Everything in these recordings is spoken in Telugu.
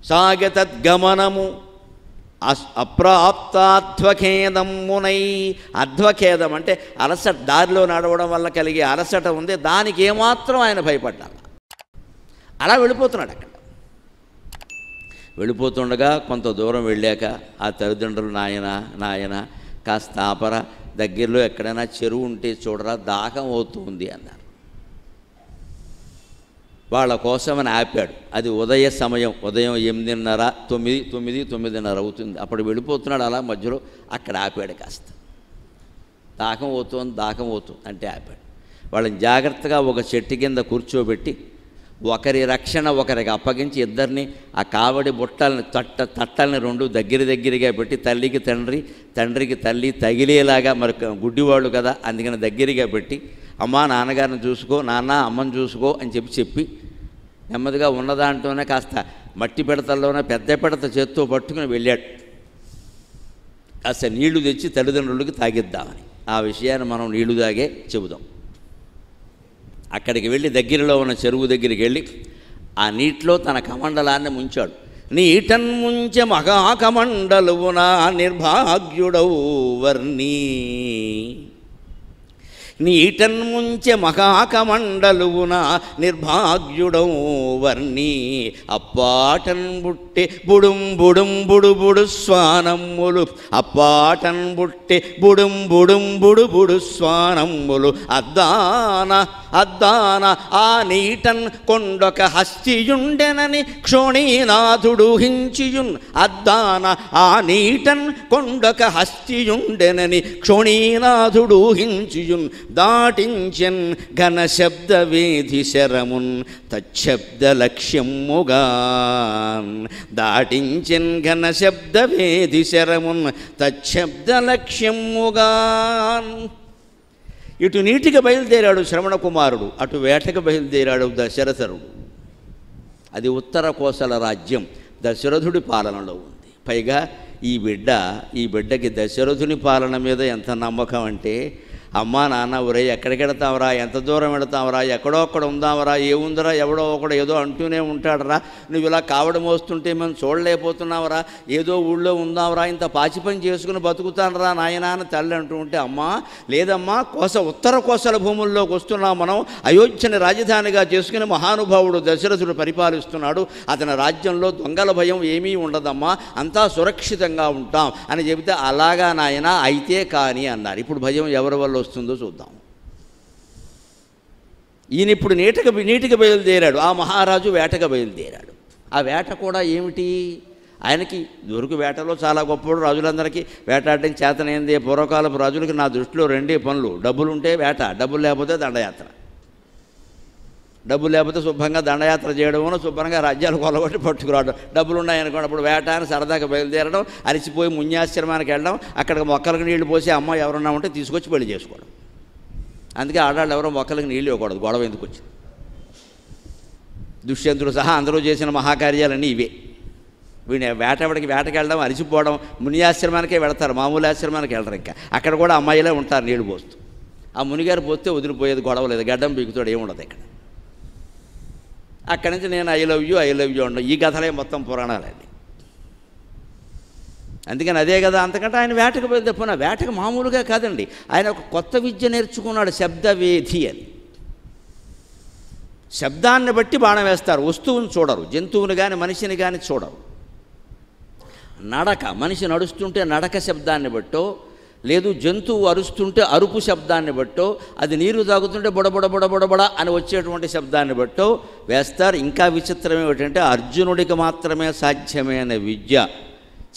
సాగతద్గమనము అప్రాప్తాధ్వఖేదమునై. అధ్వఖేదం అంటే అలసట, దారిలో నడవడం వల్ల కలిగే అలసట ఉంది, దానికి ఏమాత్రం ఆయన భయపడ్డాడు. అలా వెళ్ళిపోతున్నాడు. అక్కడ వెళ్ళిపోతుండగా కొంత దూరం వెళ్ళాక ఆ తల్లిదండ్రులు, నాయన కాస్త ఆపరా, దగ్గరలో ఎక్కడైనా చెరువు ఉంటే చూడరా, దాహం అవుతుంది అన్నారు. వాళ్ళ కోసమని ఆపాడు. అది ఉదయ సమయం, ఉదయం 8:30, 9 అవుతుంది. అప్పుడు వెళ్ళిపోతున్నాడు. అలా మధ్యలో అక్కడ ఆపాడు. కాస్త దాహం అవుతుంది అంటే ఆపాడు. వాళ్ళని జాగ్రత్తగా ఒక చెట్టు కింద కూర్చోబెట్టి ఒకరి రక్షణ ఒకరికి అప్పగించి ఇద్దరిని ఆ కావడి బుట్టల్ని తట్టల్ని రెండు దగ్గరగా పెట్టి తల్లికి తండ్రి, తండ్రికి తల్లి తగిలేలాగా, మరి గుడ్డివాళ్ళు కదా అందుకని దగ్గరగా పెట్టి, అమ్మ నాన్నగారిని చూసుకో, నాన్న అమ్మని చూసుకో అని చెప్పి నెమ్మదిగా ఉన్నదాంట్లోనే కాస్త మట్టి పిడతల్లోనే పెద్ద పిడత చేత్తో పట్టుకుని వెళ్ళాడు. కాస్త నీళ్లు తెచ్చి తల్లిదండ్రులకి తాగిద్దామని. ఆ విషయాన్ని మనం నీళ్లు తాగే చెబుదాం. అక్కడికి వెళ్ళి దగ్గరలో ఉన్న చెరువు దగ్గరికి వెళ్ళి ఆ నీటిలో తన కమండలాన్ని ముంచాడు. నీటన్ ముంచె మహాకమండలువున నిర్భాగ్యుడవు వర్ణీ. నీటన్ ముంచె మహాకమండలువున నిర్భాగ్యుడవు వర్ణి. అప్పాటన్ బుట్టె బుడు స్వానమ్ములు. అప్పాటన్ బుట్టె బుడు స్వానమ్ములు. అద్దాన ఆ నీటన్ కొండొక హస్తియుండెనని క్షోణీనాథుడు హించియున్. అద్దాన ఆ నీటన్ కొండొక హస్తియుండెనని క్షోణీనాథుడు హించియున్. దాటించెన్ ఘన శబ్ద వేధి శరమున్ తచ్చబ్ద లక్ష్యముగాన్. దాటించెన్ ఘన శబ్ద వేధి శరమున్ తచ్చబ్ద లక్ష్యముగాన్. ఇటు నీటికి బయలుదేరాడు శ్రవణ కుమారుడు, అటు వేటకు బయలుదేరాడు దశరథుడు. అది ఉత్తర కోసల రాజ్యం దశరథుడి పాలనలో ఉంది. పైగా ఈ బిడ్డకి దశరథుని పాలన మీద ఎంత నమ్మకం అంటే, అమ్మా నాన్న ఒరే ఎక్కడికి వెళతావరా, ఎంత దూరం వెళతావరా, ఎక్కడో అక్కడ ఉందావరా, ఏముందరా, ఎవడో ఒకడు ఏదో అంటూనే ఉంటాడరా, నువ్వు ఇలా కావడం వస్తుంటే మేము చూడలేకపోతున్నావరా, ఏదో ఊళ్ళో ఉందావరా, ఇంత పాచి పని చేసుకుని బతుకుతానరా నాయనా అని తల్లి అంటూ ఉంటే, అమ్మా లేదమ్మా, ఉత్తర కోసల భూముల్లోకి వస్తున్నాం మనం, అయోధ్యని రాజధానిగా చేసుకుని మహానుభావుడు దశరథుడు పరిపాలిస్తున్నాడు, అతని రాజ్యంలో దొంగల భయం ఏమీ ఉండదమ్మా, అంతా సురక్షితంగా ఉంటాం అని చెబితే, అలాగా నాయనా అయితే కానీ అన్నారు. ఇప్పుడు భయం ఎవరి వల్ల వస్తుందో చూద్దాం. ఈయన ఇప్పుడు నీటికి బయలుదేరాడు, ఆ మహారాజు వేటకు బయలుదేరాడు. ఆ వేట కూడా ఏమిటి, ఆయనకి దొరికి వేటలో చాలా గొప్పవాడు, రాజులందరికీ వేటాడడం చేతనైంది. పూర్వకాలపు రాజులకి నా దృష్టిలో రెండే పనులు, డబ్బులుంటే వేట, డబ్బులు లేకపోతే దండయాత్ర. డబ్బులు లేకపోతే శుభ్రంగా దండయాత్ర చేయడము, శుభ్రంగా రాజ్యాలు కొలగొట్టి పట్టుకురావడం. డబ్బులు ఉన్నాయనుకోండి అప్పుడు వేట అని సరదాగా బయలుదేరడం, అరిచిపోయి మున్యాశ్రమానికి వెళ్ళడం, అక్కడికి మొక్కలకు నీళ్లు పోసి అమ్మ ఎవరన్నా ఉంటే తీసుకొచ్చి పెళ్లి చేసుకోవడం. అందుకే ఆడాళ్ళు ఎవరో మొక్కలకు నీళ్ళు ఇవ్వకూడదు, గొడవ ఎందుకు వచ్చింది. దుష్యంతుడు సహా అందరూ చేసిన మహాకార్యాలన్నీ ఇవే. వీడిని వేటకి వెళ్ళడం, అరిచిపోవడం, మునియాశ్రమానికే వెళతారు, మామూలు ఆశ్రమానికి వెళ్ళరు. ఇంకా అక్కడ కూడా అమ్మాయిలే ఉంటారు నీళ్లు పోస్తూ. ఆ మునిగారు పోస్తే వదిలిపోయేది, గొడవ లేదు, గడ్డం పీకుతాడు, ఏముండదు ఇక్కడ. అక్కడి నుంచి నేను ఐ లవ్ యూ ఉండవు. ఈ కథలే మొత్తం పురాణాలండి. అందుకని అదే కదా, అంతకంటే ఆయన వేటకు పోయిన వేటకు మామూలుగా కాదండి, ఆయన ఒక కొత్త విద్య నేర్చుకున్నాడు, శబ్దవేధి అని. శబ్దాన్ని బట్టి బాణం వేస్తారు, వస్తువుని చూడరు, జంతువుని కానీ మనిషిని కానీ చూడరు. నడక, మనిషి నడుస్తుంటే నడక శబ్దాన్ని బట్టో, లేదు జంతువు అరుస్తుంటే అరుపు శబ్దాన్ని బట్టో, అది నీరు తాగుతుంటే బొడబొడ అని వచ్చేటువంటి శబ్దాన్ని బట్టో వేస్తారు. ఇంకా విచిత్రం ఏమిటంటే, అర్జునుడికి మాత్రమే సాధ్యమైన విద్య.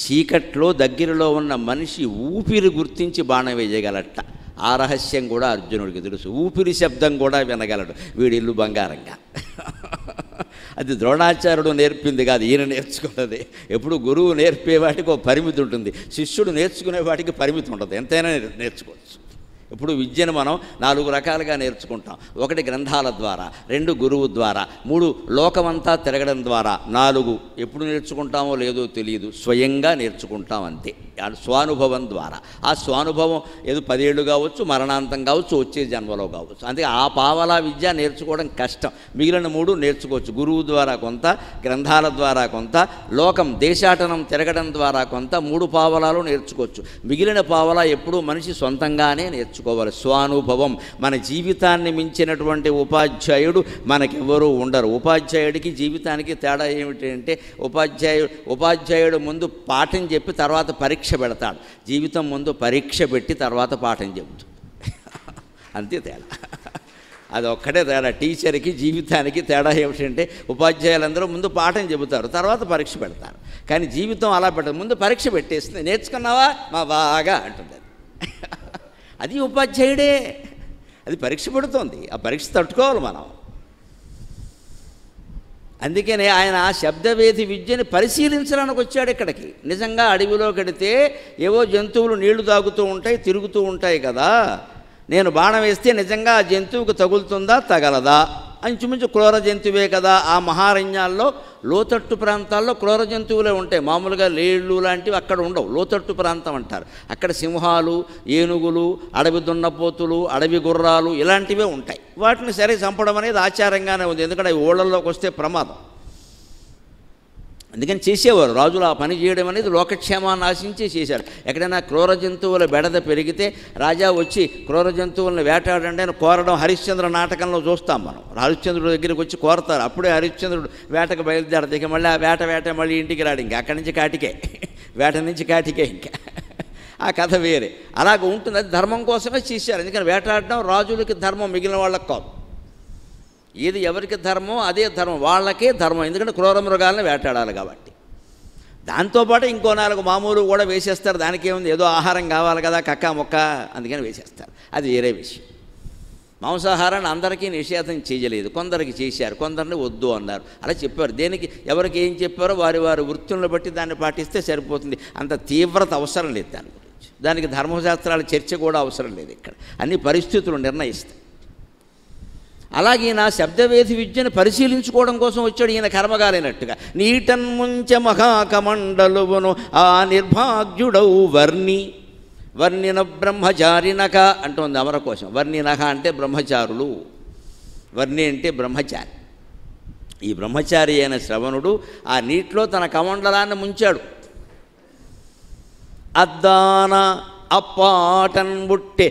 చీకట్లో దగ్గరలో ఉన్న మనిషి ఊపిరి గుర్తించి బాణం వేయగలట. ఆ రహస్యం కూడా అర్జునుడికి తెలుసు. ఊపిరి శబ్దం కూడా వినగలడు. వీడిల్లు బంగారంగా. అది ద్రోణాచార్యుడు నేర్పింది కాదు, ఈయన నేర్చుకున్నది. ఎప్పుడు గురువు నేర్పేవాటికి ఒక పరిమితి ఉంటుంది, శిష్యుడు నేర్చుకునే వాటికి పరిమితి ఉండదు, ఎంతైనా నేర్చుకోవచ్చు. ఇప్పుడు విద్యను మనం 4 రకాలుగా నేర్చుకుంటాం. 1 గ్రంథాల ద్వారా, 2 గురువు ద్వారా, 3 లోకమంతా తిరగడం ద్వారా, 4 ఎప్పుడు నేర్చుకుంటామో లేదో తెలియదు, స్వయంగా నేర్చుకుంటాం అంతే. స్వానుభవం ద్వారా. ఆ స్వానుభవం ఏదో 10 ఏళ్ళు కావచ్చు, మరణాంతం కావచ్చు, వచ్చే జన్మలో కావచ్చు. అందుకే ఆ పావలా విద్య నేర్చుకోవడం కష్టం. మిగిలిన 3 నేర్చుకోవచ్చు. గురువు ద్వారా కొంత, గ్రంథాల ద్వారా కొంత, లోకం దేశాటనం తిరగడం ద్వారా కొంత, 3 పావలాలు నేర్చుకోవచ్చు. మిగిలిన పావలా ఎప్పుడూ మనిషి సొంతంగానే నేర్చుకోవాలి. స్వానుభవం. మన జీవితాన్ని మించినటువంటి ఉపాధ్యాయుడు మనకెవరూ ఉండరు. ఉపాధ్యాయుడికి జీవితానికి తేడా ఏమిటి అంటే, ఉపాధ్యాయుడు ముందు పాఠం చెప్పి తర్వాత పరీక్ష పెడతాడు. జీవితం ముందు పరీక్ష పెట్టి తర్వాత పాఠం చెబుతాడు. అంతే తేడా. అది ఒక్కటే తేడా. టీచర్కి జీవితానికి తేడా ఏమిటంటే, ఉపాధ్యాయులందరూ ముందు పాఠం చెబుతారు, తర్వాత పరీక్ష పెడతారు. కానీ జీవితం అలా పెట్టదు. ముందు పరీక్ష పెట్టేస్తుంది. నేర్చుకున్నావా మా బాగా అంటుంది. అది ఉపాధ్యాయుడే. అది పరీక్ష పెడుతోంది. ఆ పరీక్ష తట్టుకోవాలి మనం. అందుకనే ఆయన శబ్దవేది విద్యని పరిశీలించడానికి వచ్చాడు ఇక్కడికి. నిజంగా అడవిలో కడితే ఏవో జంతువులు నీళ్లు తాగుతూ ఉంటాయి, తిరుగుతూ ఉంటాయి కదా. నేను బాణం వేస్తే నిజంగా ఆ జంతువుకు తగులుతుందా, తగలదా? ఇంచుమించు క్రూర జంతువే కదా. ఆ మహారణ్యాల్లో లోతట్టు ప్రాంతాల్లో క్రూర జంతువులే ఉంటాయి. మామూలుగా లేళ్ళు లాంటివి అక్కడ ఉండవు. లోతట్టు ప్రాంతం అంటారు. అక్కడ సింహాలు, ఏనుగులు, అడవి దున్నపోతులు, అడవి గుర్రాలు ఇలాంటివే ఉంటాయి. వాటిని సరే చంపడం అనేది ఆచారంగానే ఉంది. ఎందుకంటే అవి ఓళ్ళల్లోకి వస్తే ప్రమాదం. అందుకని చేసేవారు రాజులు. ఆ పని చేయడం అనేది లోకక్షేమాన్ని ఆశించి చేశారు. ఎక్కడైనా క్రూర జంతువుల బెడద పెరిగితే రాజా వచ్చి క్రూర జంతువులను వేటాడండి అని కోరడం హరిశ్చంద్ర నాటకంలో చూస్తాం మనం. హరిశ్చంద్రుడి దగ్గరికి వచ్చి కోరతారు. అప్పుడే హరిశ్చంద్రుడు వేటకు బయలుదేరదు. ఇక మళ్ళీ ఆ వేట మళ్ళీ ఇంటికి రాడు. ఇంకా అక్కడి నుంచి కాటికే, వేట నుంచి కాటికే. ఇంకా ఆ కథ వేరే. అలాగ ఉంటుంది. అది ధర్మం కోసమే చేశారు. ఎందుకని వేటాడడం రాజులకి ధర్మం, మిగిలిన వాళ్ళకి కాదు. ఏది ఎవరికి ధర్మం అదే ధర్మం, వాళ్ళకే ధర్మం. ఎందుకంటే క్రూర మృగాలను వేటాడాలి కాబట్టి. దాంతోపాటు ఇంకో 4 మామూలు కూడా వేసేస్తారు. దానికి ఏముంది, ఏదో ఆహారం కావాలి కదా, కక్క మొక్క, అందుకని వేసేస్తారు. అది వేరే విషయం. మాంసాహారాన్ని అందరికీ నిషేధం చేయలేదు. కొందరికి చేశారు, కొందరిని వద్దు అన్నారు. అలా చెప్పారు. దేనికి ఎవరికి ఏం చెప్పారో వారి వృత్తులను బట్టి దాన్ని పాటిస్తే సరిపోతుంది. అంత తీవ్రత అవసరం లేదు దాని గురించి. దానికి ధర్మశాస్త్రాల చర్చ కూడా అవసరం లేదు. ఇక్కడ అన్ని పరిస్థితులు నిర్ణయిస్తాయి. అలాగే నా శబ్దవేది విద్యను పరిశీలించుకోవడం కోసం వచ్చాడు ఈయన కర్మగాలైనట్టుగా. నీటన్ముంచ మహాకమండలువును ఆ నిర్భాగ్యుడవు వర్ణిన బ్రహ్మచారినక అంటోంది అమరకోశం. వర్ణినక అంటే బ్రహ్మచారులు, వర్ణి అంటే బ్రహ్మచారి. ఈ బ్రహ్మచారి అయిన శ్రవణుడు ఆ నీటిలో తన కమండలాన్ని ముంచాడు. అద్దాన అప్పాటన్ బుట్టె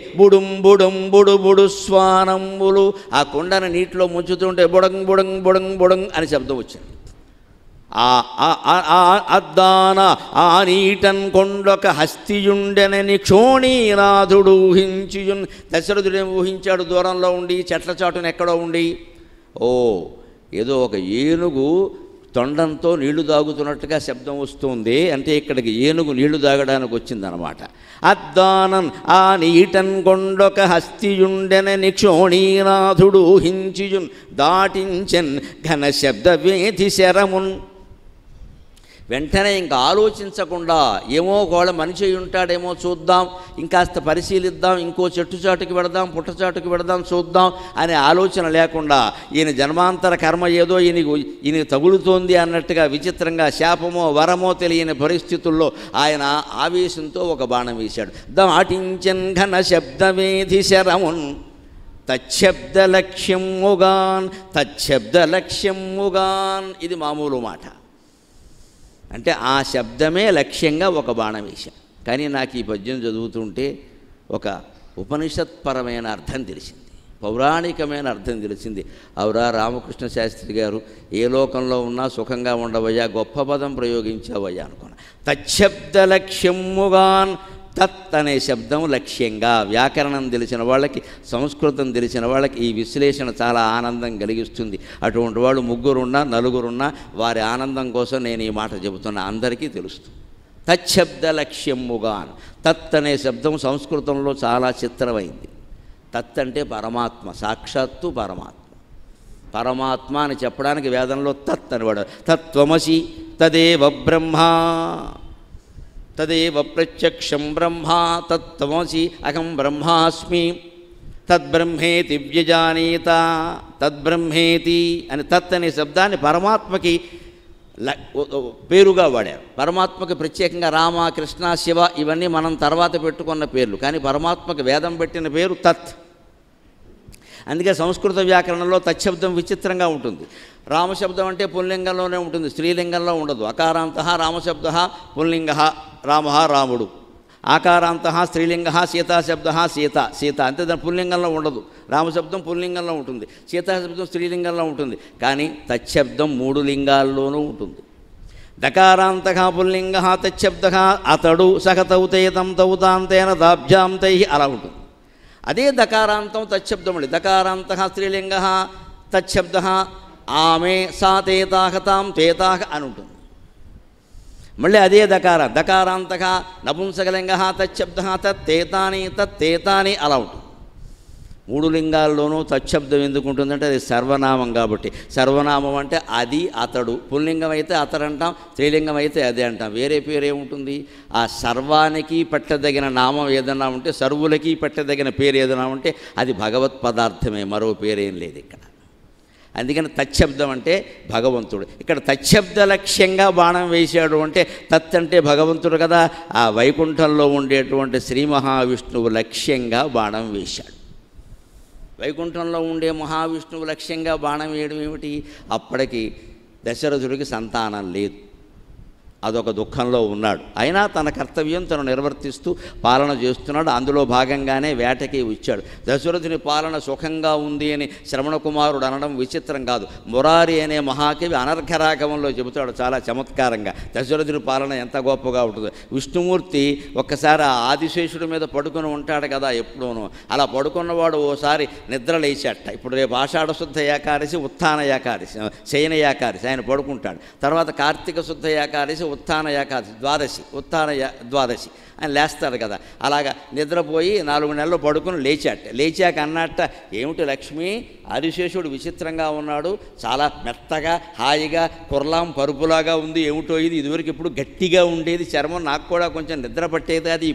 బుడు స్వానంబులు. ఆ కొండను నీటిలో ముంచుతుంటే బుడంగ్ అని శబ్దం వచ్చింది. అద్దాన ఆ నీటన్ కొండొక హస్తియుండెనని క్షోణీనాథుడు ఊహించియున్. దశరథుడేం ఊహించాడు? దూరంలో ఉండి, చెట్ల చాటున ఎక్కడో ఉండి, ఏదో ఒక ఏనుగు తొండంతో నీళ్లు తాగుతున్నట్టుగా శబ్దం వస్తుంది. అంటే ఇక్కడికి ఏనుగు నీళ్లు తాగడానికి వచ్చిందనమాట. అద్దానన్ ఆ నీటన్ కొండొక హస్తియుండెనని క్షోణీనాథుడు ఊహించియున్ దాటించెన్ ఘన శబ్దవేది శరమున్. వెంటనే ఇంకా ఆలోచించకుండా ఏమో ఒకవేళ మనిషి ఉంటాడేమో చూద్దాం, ఇంకాస్త పరిశీలిద్దాం, ఇంకో చెట్టు చాటుకి పెడదాం, పుట్టచాటుకి పెడదాం, చూద్దాం అనే ఆలోచన లేకుండా ఈయన జన్మాంతర కర్మ ఏదో ఈయన తగులుతోంది అన్నట్టుగా విచిత్రంగా శాపమో వరమో తెలియని పరిస్థితుల్లో ఆయన ఆవేశంతో ఒక బాణం వేశాడు. దాటించన్ ఘన శబ్దవేది శరమున్ తచ్చబ్దలక్ష్యముగాన్. ఇది మామూలు మాట. అంటే ఆ శబ్దమే లక్ష్యంగా ఒక బాణం వేశాం. కానీ నాకు ఈ పద్యం చదువుతుంటే ఒక ఉపనిషత్పరమైన అర్థం తెలిసింది, పౌరాణికమైన అర్థం తెలిసింది. అవురా రామకృష్ణ శాస్త్రి గారు, ఏ లోకంలో ఉన్నా సుఖంగా ఉండవయ్యా, గొప్ప పదం ప్రయోగించావయ్యా అనుకున్నా. తచ్చబ్దలక్ష్యముగాన్. తత్ అనే శబ్దం లక్ష్యంగా. వ్యాకరణం తెలిసిన వాళ్ళకి, సంస్కృతం తెలిసిన వాళ్ళకి ఈ విశ్లేషణ చాలా ఆనందం కలిగిస్తుంది. అటువంటి వాళ్ళు 3 4 వారి ఆనందం కోసం నేను ఈ మాట చెబుతున్నా. అందరికీ తెలుస్తుంది. తచ్చబ్ద లక్ష్యముగాన్. తత్ అనే శబ్దం సంస్కృతంలో చాలా చిత్రమైంది. తత్ అంటే పరమాత్మ, సాక్షాత్తు పరమాత్మ. పరమాత్మ అని చెప్పడానికి వేదంలో తత్ అనేవాడు. తత్వమసి తదేవ బ్రహ్మ, తదేవ ప్రత్యక్షం బ్రహ్మ, తత్వమసి అహం బ్రహ్మాస్మి, తద్బ్రహ్మేతి వ్యజానీత, తద్బ్రహ్మేతి అని తత్ అనే శబ్దాన్ని పరమాత్మకి పేరుగా వాడారు. పరమాత్మకు ప్రత్యేకంగా రామ, కృష్ణ, శివ ఇవన్నీ మనం తర్వాత పెట్టుకున్న పేర్లు, కానీ పరమాత్మకు వేదం పెట్టిన పేరు తత్. అందుకే సంస్కృత వ్యాకరణంలో తచ్చబ్దం విచిత్రంగా ఉంటుంది. రామశబ్దం అంటే పుల్లింగంలోనే ఉంటుంది, స్త్రీలింగంలో ఉండదు. అకారాంత రామశబ్ద పుల్లింగ రామ రాముడు, ఆకారాంత స్త్రీలింగ సీతాశబ్ద సీత సీత, అంతే. దాని పుల్లింగంలో ఉండదు. రామశబ్దం పుల్లింగంలో ఉంటుంది, సీతాశబ్దం స్త్రీలింగంలో ఉంటుంది. కానీ తచ్చబ్దం 3 లింగాల్లోనూ ఉంటుంది. దకారాంత పుల్లింగ తచ్చబ్ద అతడు సహతౌతేతం తౌతాంతేన దాభ్యాంతై అలా ఉంటుంది. అదే దకారాంతం తచ్చబ్దం అండి. దకారాంత స్త్రీలింగ తచ్చబ్ద ఆమె సా తేతాహ తాం తేతాహ అని ఉంటుంది. మళ్ళీ అదే దకారాంతక నపుంసకలింగ తచ్చబ్ద తత్తేతాని తత్తేతాని అలా ఉంటుంది. 3 లింగాల్లోనూ తచ్చబ్దం ఎందుకు ఉంటుందంటే అది సర్వనామం కాబట్టి. సర్వనామం అంటే అది అతడు, పుల్లింగం అయితే అతడు అంటాం, స్త్రీలింగం అయితే అదే అంటాం. వేరే పేరు ఏముంటుంది? ఆ సర్వానికి పెట్టదగిన నామం ఏదైనా ఉంటే, సర్వులకి పెట్టదగిన పేరు ఏదైనా ఉంటే అది భగవత్ పదార్థమే, మరో పేరేం లేదు ఇక్కడ. అందుకని తచ్చబ్దం అంటే భగవంతుడు. ఇక్కడ తచ్చబ్ద లక్ష్యంగా బాణం వేశాడు అంటే తత్ అంటే భగవంతుడు కదా. ఆ వైకుంఠంలో ఉండేటువంటి శ్రీ మహావిష్ణువు లక్ష్యంగా బాణం వేశాడు. వైకుంఠంలో ఉండే మహావిష్ణువు లక్ష్యంగా బాణం వేయడం ఏమిటి? అప్పటికి దశరథుడికి సంతానం లేదు, అదొక దుఃఖంలో ఉన్నాడు. అయినా తన కర్తవ్యం తను నిర్వర్తిస్తూ పాలన చేస్తున్నాడు. అందులో భాగంగానే వేటకి వచ్చాడు. దశరథుని పాలన సుఖంగా ఉంది అని శ్రవణ కుమారుడు అనడం విచిత్రం కాదు. మురారి అనే మహాకవి అనర్ఘరాగవంలో చెబుతాడు చాలా చమత్కారంగా, దశరథుని పాలన ఎంత గొప్పగా ఉంటుంది. విష్ణుమూర్తి ఒక్కసారి ఆ ఆదిశేషుడి మీద పడుకుని ఉంటాడు కదా ఎప్పుడూనూ. అలా పడుకున్నవాడు ఓసారి నిద్ర లేచాట. ఇప్పుడు రేపు ఆషాఢ శుద్ధ ఏకాదశి, ఉత్థాన ఏకాదశి, శయన ఏకాదశి, ఆయన పడుకుంటాడు. తర్వాత కార్తీక శుద్ధ ఏకాదశి, ఉత్థాన ఏకాదశి, ద్వాదశి, ఉత్థాన ద్వాదశి ఆయన లేస్తాడు కదా. అలాగా నిద్రపోయి 4 నెలలు పడుకుని లేచాక అన్నట్ట, ఏమిటి లక్ష్మి, ఆదిశేషుడు విచిత్రంగా ఉన్నాడు, చాలా మెత్తగా హాయిగా కుర్లాం పరుపులాగా ఉంది, ఏమిటో ఇది, ఇదివరకు ఎప్పుడు గట్టిగా ఉండేది చర్మం, నాకు కూడా కొంచెం నిద్ర పట్టేది కాదు, ఈ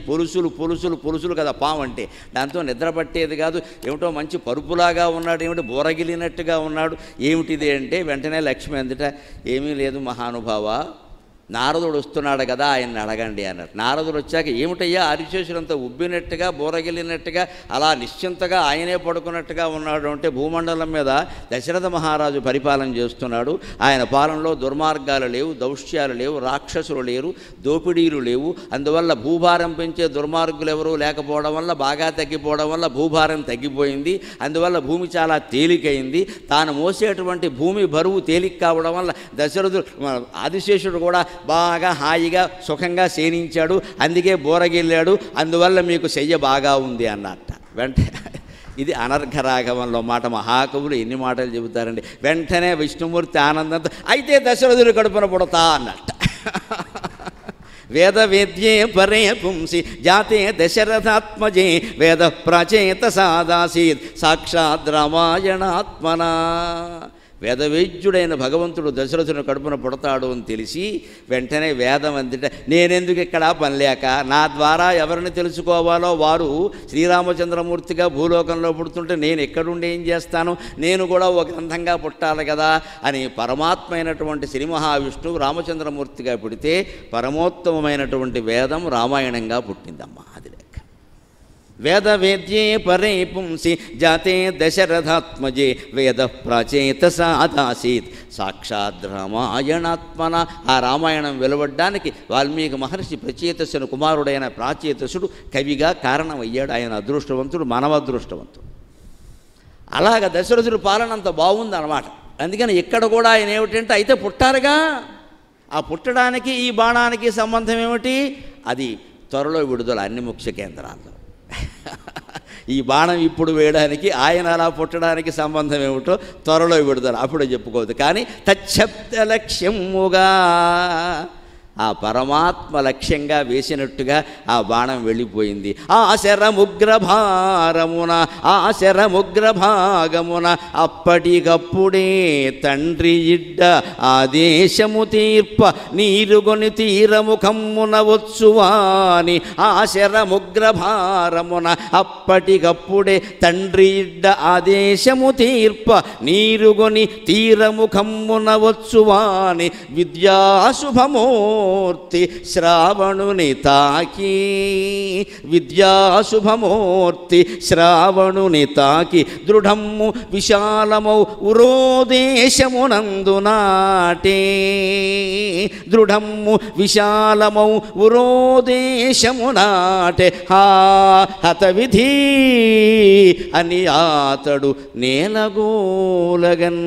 పొలుసులు కదా పాము అంటే, దాంతో నిద్ర పట్టేది కాదు, ఏమిటో మంచి పరుపులాగా ఉన్నాడు, ఏమిటి బోరగిలినట్టుగా ఉన్నాడు, ఏమిటిది అంటే వెంటనే లక్ష్మి అందుట, ఏమీ లేదు మహానుభావ, నారదుడు వస్తున్నాడు కదా ఆయన్ని అడగండి అన్నట్టు. నారదుడు వచ్చాక ఏమిటయ్యా ఆదిశేషుడంతా ఉబ్బినట్టుగా బోరగిలినట్టుగా అలా నిశ్చింతగా ఆయనే పడుకున్నట్టుగా ఉన్నాడు అంటే, భూమండలం మీద దశరథ మహారాజు పరిపాలన చేస్తున్నాడు. ఆయన పాలనలో దుర్మార్గాలు లేవు, దౌష్ట్యాలు లేవు, రాక్షసులు లేరు, దోపిడీలు లేవు. అందువల్ల భూభారం పెంచే దుర్మార్గులు ఎవరూ లేకపోవడం వల్ల, బాగా తగ్గిపోవడం వల్ల భూభారం తగ్గిపోయింది. అందువల్ల భూమి చాలా తేలికైంది. తాను మోసేటువంటి భూమి బరువు తేలిక కావడం వల్ల దశరథుడు ఆదిశేషుడు కూడా బాగా హాయిగా సుఖంగా శయనించాడు, అందుకే బోరగిల్లాడు, అందువల్ల మీకు శయ్య బాగా ఉంది అన్నట్ట. ఇది అనర్ఘరాఘవంలో మాట. మహాకవులు ఎన్ని మాటలు చెబుతారండి. వెంటనే విష్ణుమూర్తి ఆనందంతో, అయితే దశరథుడు కడుపున పుడతా అన్నట్ట. వేద వేద్యే పరే పుంసి జాతే దశరథాత్మజే వేద ప్రాచేత సాదాసీత్ సాక్షాత్ రామాయణాత్మనా. వేదవేద్యుడైన భగవంతుడు దశరథుని కడుపున పుడతాడు అని తెలిసి వెంటనే వేదం అందిట, నేనెందుకు ఇక్కడ పని లేక, నా ద్వారా ఎవరిని తెలుసుకోవాలో వారు శ్రీరామచంద్రమూర్తిగా భూలోకంలో పుడుతుంటే నేను ఎక్కడుండి ఏం చేస్తాను, నేను కూడా ఒక గ్రంథంగా పుట్టాలి కదా అని పరమాత్మ అయినటువంటి శ్రీ మహావిష్ణువు రామచంద్రమూర్తిగా పుడితే పరమోత్తమమైనటువంటి వేదం రామాయణంగా పుట్టిందమ్మా. అది లెక్క. వేద వేద్యే పరే పుంసి జాతే దశరథాత్మజే వేద ప్రాచేత సాదాసీత్ సాక్షాత్ రామాయణాత్మన. ఆ రామాయణం వెలువడ్డానికి వాల్మీకి మహర్షి ప్రచేతసుని కుమారుడైన ప్రాచేతసుడు కవిగా కారణమయ్యాడు. ఆయన అదృష్టవంతుడు, మానవ అదృష్టవంతుడు. అలాగ దశరథుడి పాలన అంత బాగుందన్నమాట. అందుకని ఇక్కడ కూడా ఆయన ఏమిటంటే, అయితే పుట్టారుగా, ఆ పుట్టడానికి ఈ బాణానికి సంబంధం ఏమిటి? అది త్వరలో విడుదల అన్ని ముఖ్య కేంద్రాల్లో. ఈ బాణం ఇప్పుడు వేయడానికి ఆయన అలా పుట్టడానికి సంబంధం ఏమిటో త్వరలో విడుదల, అప్పుడే చెప్పుకోవద్దు. కానీ తచ్చబ్ద లక్ష్యముగా ఆ పరమాత్మ లక్ష్యంగా వేసినట్టుగా ఆ బాణం వెళ్ళిపోయింది. ఆశరముగ్రభారమున ఆశరముగ్రభాగమున అప్పటికప్పుడే తండ్రి ఇడ్డ ఆదేశము తీర్ప నీరుగొని తీరముఖమ్మున వచ్చువాని. ఆశరముగ్రభారమున అప్పటికప్పుడే తండ్రి ఇడ్డ ఆదేశము తీర్ప నీరుగొని తీరముఖమ్మున వచ్చువాని. విద్యాశుభమూర్తి శ్రావణుని తాకి విద్యాశుభమూర్తి శ్రావణుని తాకి దృఢము విశాలమౌ ఉరోదేశమునందు నాటే. దృఢము విశాలమౌ ఉరోదేశము నాటే. హత విధి అని ఆతడు నేలగోలగన్.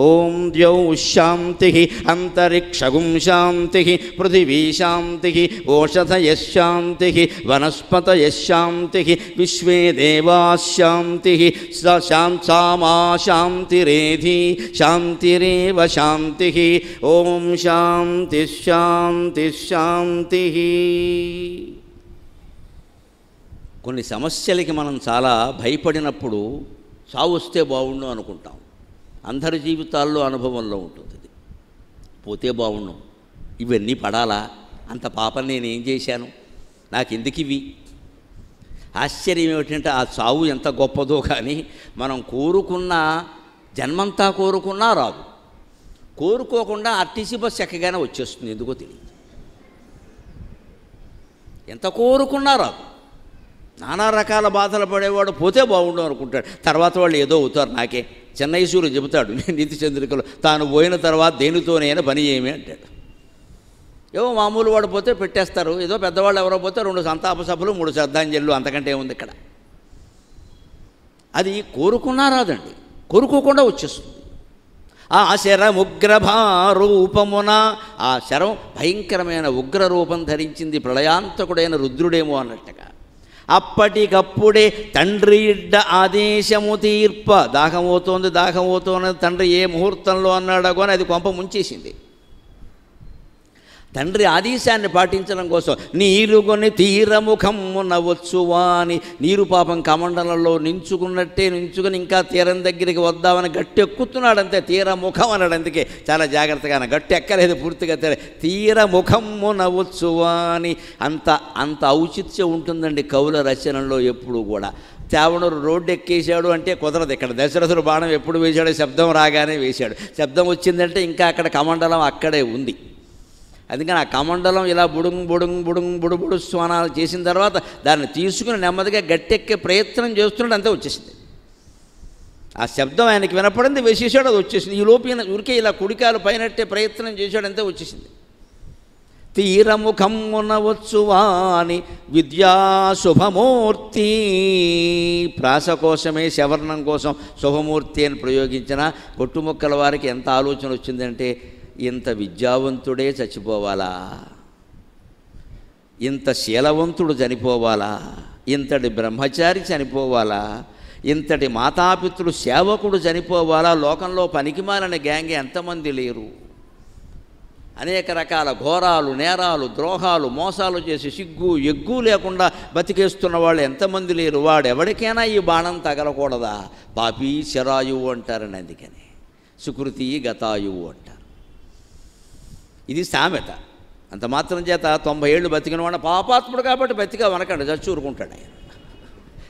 ఓం ద్యౌ శాంతి అంతరిక్షగుం శాంతి పృథివీ శాంతి ఓషధయశాంతి వనస్పతయశాంతి విశ్వే దేవాశాంతి సామా శాంతిరేధి శాంతిరేవ శాంతి. ఓం శాంతి శాంతి శాంతి. కొన్ని సమస్యలకి మనం చాలా భయపడినప్పుడు చావు వస్తే బాగుండు అనుకుంటాం. అందరి జీవితాల్లో అనుభవంలో ఉంటుంది. పోతే బాగుండు, ఇవన్నీ పడాలా, అంత పాపం నేనేం చేశాను, నాకు ఎందుకు ఇవి. ఆశ్చర్యం ఏమిటంటే ఆ చావు ఎంత గొప్పదో కానీ మనం కోరుకున్న జన్మంతా కోరుకున్నా రాదు. కోరుకోకుండా ఆర్టీసీ బస్ ఎక్కగానే వచ్చేస్తుంది, ఎందుకో తెలియదు. ఎంత కోరుకున్నా రాదు. నానా రకాల బాధలు పడేవాడు పోతే బాగుండు అనుకుంటాడు. తర్వాత వాళ్ళు ఏదో అవుతారు. నాకే చెన్నైసూరు చెబుతాడు నీతి చంద్రికలో, తాను పోయిన తర్వాత దేనితోనైనా పని ఏమి అంటాడు. ఏవో మామూలు వాడు పోతే పెట్టేస్తారు, ఏదో పెద్దవాళ్ళు ఎవరో పోతే 2 సంతాప సభలు 3 శ్రద్ధాంజలు, అంతకంటే ఏముంది ఇక్కడ. అది కోరుకున్నా రాదండి, కోరుకోకుండా వచ్చేస్తుంది. ఆ శరముగ్రభారూపమున, ఆ శరం భయంకరమైన ఉగ్ర రూపం ధరించింది, ప్రళయాంతకుడైన రుద్రుడేమో అన్నట్టుగా. అప్పటికప్పుడే తండ్రి ఇడ్డ ఆదేశము తీర్ప. దాహమవుతోంది దాహమవుతోంది తండ్రి ఏ ముహూర్తంలో అన్నాడో కానీ అది కొంప ముంచేసింది. తండ్రి ఆదేశాన్ని పాటించడం కోసం నీరుగొని తీరముఖమ్మున వచ్చువాని. నీరు పాపం కమండలంలో నించుకున్నట్టే నించుకుని ఇంకా తీరం దగ్గరికి వద్దామని గట్టి ఎక్కుతున్నాడంతే. తీరముఖం అన్నాడు, అందుకే చాలా జాగ్రత్తగా గట్టి ఎక్కలేదు పూర్తిగా. తీరముఖమ్మున వచ్చువాని. అంత ఔచిత్యం ఉంటుందండి కవుల రచనలో ఎప్పుడు కూడా. చావణుడు రోడ్డు ఎక్కేశాడు అంటే కుదరదు. ఇక్కడ దశరథుడు బాణం ఎప్పుడు వేశాడో శబ్దం రాగానే వేశాడు. శబ్దం వచ్చిందంటే ఇంకా అక్కడ కమండలం అక్కడే ఉంది. అందుకని ఆ కమండలం ఇలా బుడుంగ్ బుడుంగ్ బుడుంగ్ బుడుబుడు స్వానాలు చేసిన తర్వాత దాన్ని తీసుకుని నెమ్మదిగా గట్టెక్కే ప్రయత్నం చేస్తున్నాడు, అంతే వచ్చేసింది. ఆ శబ్దం ఆయనకి వినపడింది, వేసేసాడు, అది వచ్చేసింది. ఈ లోపల ఊరికే ఇలా కుడికాలు పైనట్టే ప్రయత్నం చేశాడు, అంతే వచ్చేసింది. తీరముఖమ్మున వచ్చువాని విద్యాశుభమూర్తి. ప్రాస కోసమే శవర్ణం కోసం శుభమూర్తి అని ప్రయోగించిన కొట్టుముక్కల వారికి ఎంత ఆలోచన వచ్చిందంటే, ఇంత విద్యావంతుడే చచ్చిపోవాలా, ఇంత శీలవంతుడు చనిపోవాలా, ఇంతటి బ్రహ్మచారి చనిపోవాలా, ఇంతటి మాతాపితృడు సేవకుడు చనిపోవాలా, లోకంలో పనికిమాలిన గ్యాంగ్ ఎంతమంది లేరు. అనేక రకాల ఘోరాలు, నేరాలు, ద్రోహాలు, మోసాలు చేసి సిగ్గు ఎగ్గు లేకుండా బతికేస్తున్న వాళ్ళు ఎంతమంది లేరు. వాడెవడికైనా ఈ బాణం తగలకూడదా? పాపీ శరాయువు అంటారని, అందుకని సుకృతి గతాయువు అంటారు. ఇది సామెత. అంత మాత్రం చేత 90 ఏళ్ళు బతికిన వాడు పాపాత్ముడు కాబట్టి బతిగా వనకండి, చచ్చి ఊరుకుంటాడు ఆయన.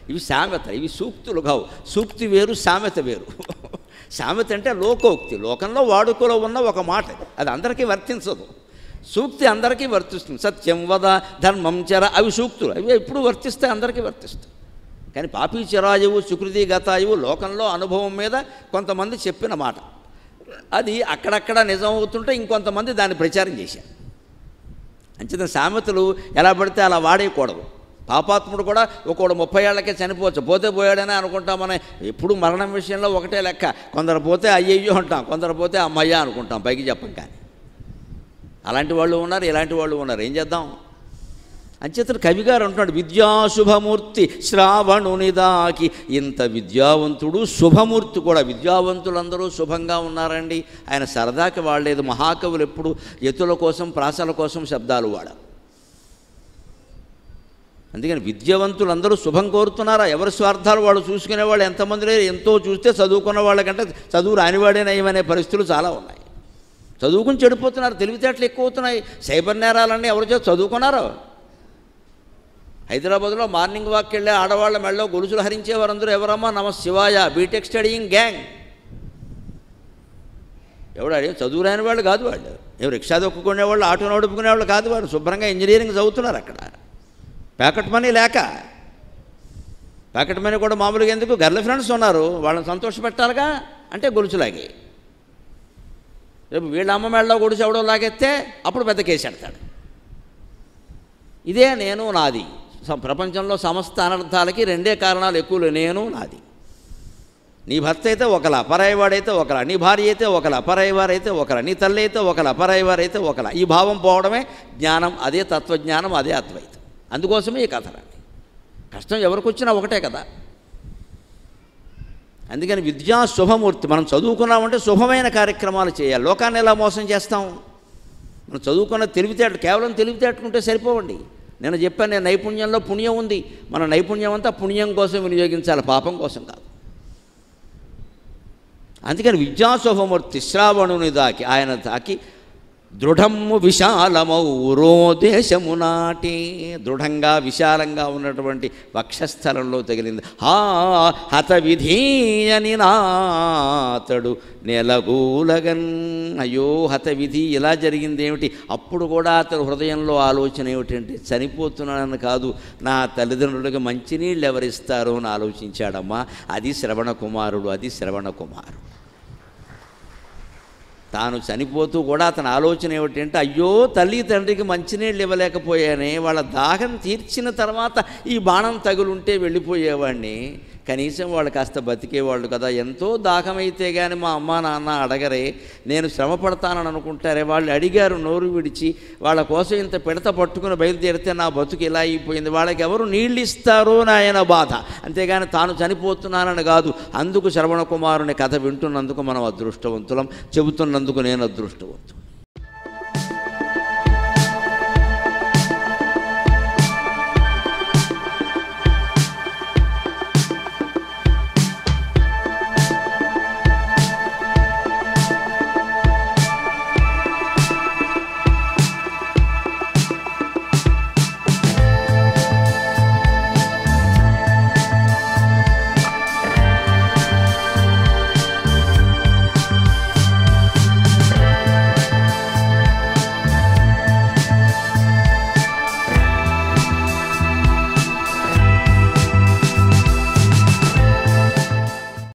ఇవి సామెత, ఇవి సూక్తులు కావు. సూక్తి వేరు, సామెత వేరు. సామెత అంటే లోకోక్తి, లోకంలో వాడుకలో ఉన్న ఒక మాట, అది అందరికీ వర్తించదు. సూక్తి అందరికీ వర్తిస్తుంది. సత్యం వద ధర్మం చర, అవి సూక్తులు, అవి ఎప్పుడు వర్తిస్తాయి, అందరికీ వర్తిస్తాయి. కానీ పాపీ చరాయువు సుకృతి గతాయువు లోకంలో అనుభవం మీద కొంతమంది చెప్పిన మాట. అది అక్కడక్కడ నిజం అవుతుంటే ఇంకొంతమంది దాన్ని ప్రచారం చేశారు. అంచేత సామెతలు ఎలా పడితే అలా వాడేయకూడదు. పాపాత్ముడు కూడా ఒకడు 30 ఏళ్లకే చనిపోవచ్చు, పోతే పోయాడనే అనుకుంటాం. మనం ఎప్పుడు మరణం విషయంలో ఒకటే లెక్క. కొందరు పోతే అయ్యయ్యో అంటాం, కొందరు పోతే అమ్మయ్య అనుకుంటాం, పైకి చెప్పం. కానీ అలాంటి వాళ్ళు ఉన్నారు, ఇలాంటి వాళ్ళు ఉన్నారు. ఏం చేద్దాం? అంచేతను కవిగారు అంటున్నాడు, విద్యాశుభమూర్తి శ్రావణునిదాకి. ఇంత విద్యావంతుడు శుభమూర్తి కూడా. విద్యావంతులందరూ శుభంగా ఉన్నారండి. ఆయన సరదాకి వాడలేదు. మహాకవులు ఎప్పుడు యతుల కోసం ప్రాసల కోసం శబ్దాలు వాడారు. అందుకని విద్యావంతులందరూ శుభం కోరుతున్నారా? ఎవరి స్వార్థాలు వాళ్ళు చూసుకునేవాళ్ళు ఎంతమంది లేరు. ఎంతో చూస్తే చదువుకున్న వాళ్ళకంటే చదువు రానివాడే నయమనే పరిస్థితులు చాలా ఉన్నాయి. చదువుకుని చెడిపోతున్నారు, తెలివితేటలు ఎక్కువ అవుతున్నాయి. సైబర్ నేరాలన్నీ ఎవరు చేసి చదువుకున్నారో. హైదరాబాద్లో మార్నింగ్ వాక్కి వెళ్ళే ఆడవాళ్ళ మెళ్ళలో గొలుసులు హరించేవారందరూ ఎవరమ్మా? నమ శివాయ, బీటెక్ స్టడీయింగ్ గ్యాంగ్. ఎవడు అడిగి చదువు రాని వాళ్ళు కాదు. వాళ్ళు ఎవరు రిక్షా దొక్కుకునేవాళ్ళు, ఆటో నడుపుకునేవాళ్ళు కాదు. వాళ్ళు శుభ్రంగా ఇంజనీరింగ్ చదువుతున్నారు అక్కడ. ప్యాకెట్ మనీ లేక. ప్యాకెట్ మనీ కూడా మామూలుగా ఎందుకు? గర్ల్ ఫ్రెండ్స్ ఉన్నారు, వాళ్ళని సంతోషపెట్టాలిగా. అంటే గొలుసులాగి రేపు వీళ్ళ అమ్మ మెళ్ళలో గొలుసు ఎవడో లాగెత్తే అప్పుడు పెద్ద కేసు పెడతాడు. ఇదే నేను నాది. ప్రపంచంలో సమస్త అనర్థాలకి రెండే కారణాలు ఎక్కువలు, నేను నాది. నీ భర్త అయితే ఒకలా, పరాయివాడైతే ఒకలా. నీ భార్య అయితే ఒకలా, పరాయివారైతే ఒకలా. నీ తల్లి అయితే ఒకలా, పరాయివారైతే ఒకలా. ఈ భావం పోవడమే జ్ఞానం. అదే తత్వజ్ఞానం, అదే అద్వైతం. అందుకోసమే ఈ కథలండి. కష్టం ఎవరికి వచ్చినా ఒకటే కదా. అందుకని విద్యా శుభమూర్తి. మనం చదువుకున్నామంటే శుభమైన కార్యక్రమాలు చేయాలి. లోకాన్ని ఎలా మోసం చేస్తాం? మనం చదువుకున్న తెలివితేటలు కేవలం తెలివితేటలుంటే సరిపోవండి. నేను చెప్పాను, నేను నైపుణ్యంలో పుణ్యం ఉంది. మన నైపుణ్యం అంతా పుణ్యం కోసం వినియోగించాలి, పాపం కోసం కాదు. అందుకని విద్యాశుభమూర్తి శ్రావణుని దాకి, ఆయన తాకి దృఢము విశాలమౌరో దేశము నాటి. దృఢంగా విశాలంగా ఉన్నటువంటి వక్షస్థలంలో తగిలింది. హత విధీయని నాతడు నెలగూలగన్. అయ్యో హత విధి, ఇలా జరిగింది ఏమిటి? అప్పుడు కూడా అతడు హృదయంలో ఆలోచన ఏమిటంటే, చనిపోతున్నానని కాదు, నా తల్లిదండ్రులకు మంచినీళ్ళు ఎవరిస్తారో అని ఆలోచించాడమ్మా. అది శ్రవణ కుమారుడు, అది శ్రవణ కుమారుడు. తాను చనిపోతూ కూడా అతని ఆలోచన ఏమిటంటే, అయ్యో తల్లి తండ్రికి మంచినీళ్ళు ఇవ్వలేకపోయానే, వాళ్ళ దాహం తీర్చిన తర్వాత ఈ బాణం తగులుంటే వెళ్ళిపోయేవాడిని, కనీసం వాళ్ళు కాస్త బతికేవాళ్ళు కదా. ఎంతో దాహమైతే కానీ మా అమ్మ నాన్న అడగరే, నేను శ్రమ పడతానని అనుకుంటారే. వాళ్ళు అడిగారు నోరు విడిచి, వాళ్ళ కోసం ఇంత పిడత పట్టుకుని బయలుదేరితే నా బతుకు ఇలా అయిపోయింది. వాళ్ళకి ఎవరు నీళ్ళు ఇస్తారో నాయన బాధ, అంతేగాని తాను చనిపోతున్నానని కాదు. అందుకు శ్రవణ కుమారుని కథ వింటున్నందుకు మనం అదృష్టవంతులం, చెబుతున్నందుకు నేను అదృష్టవంతుడు.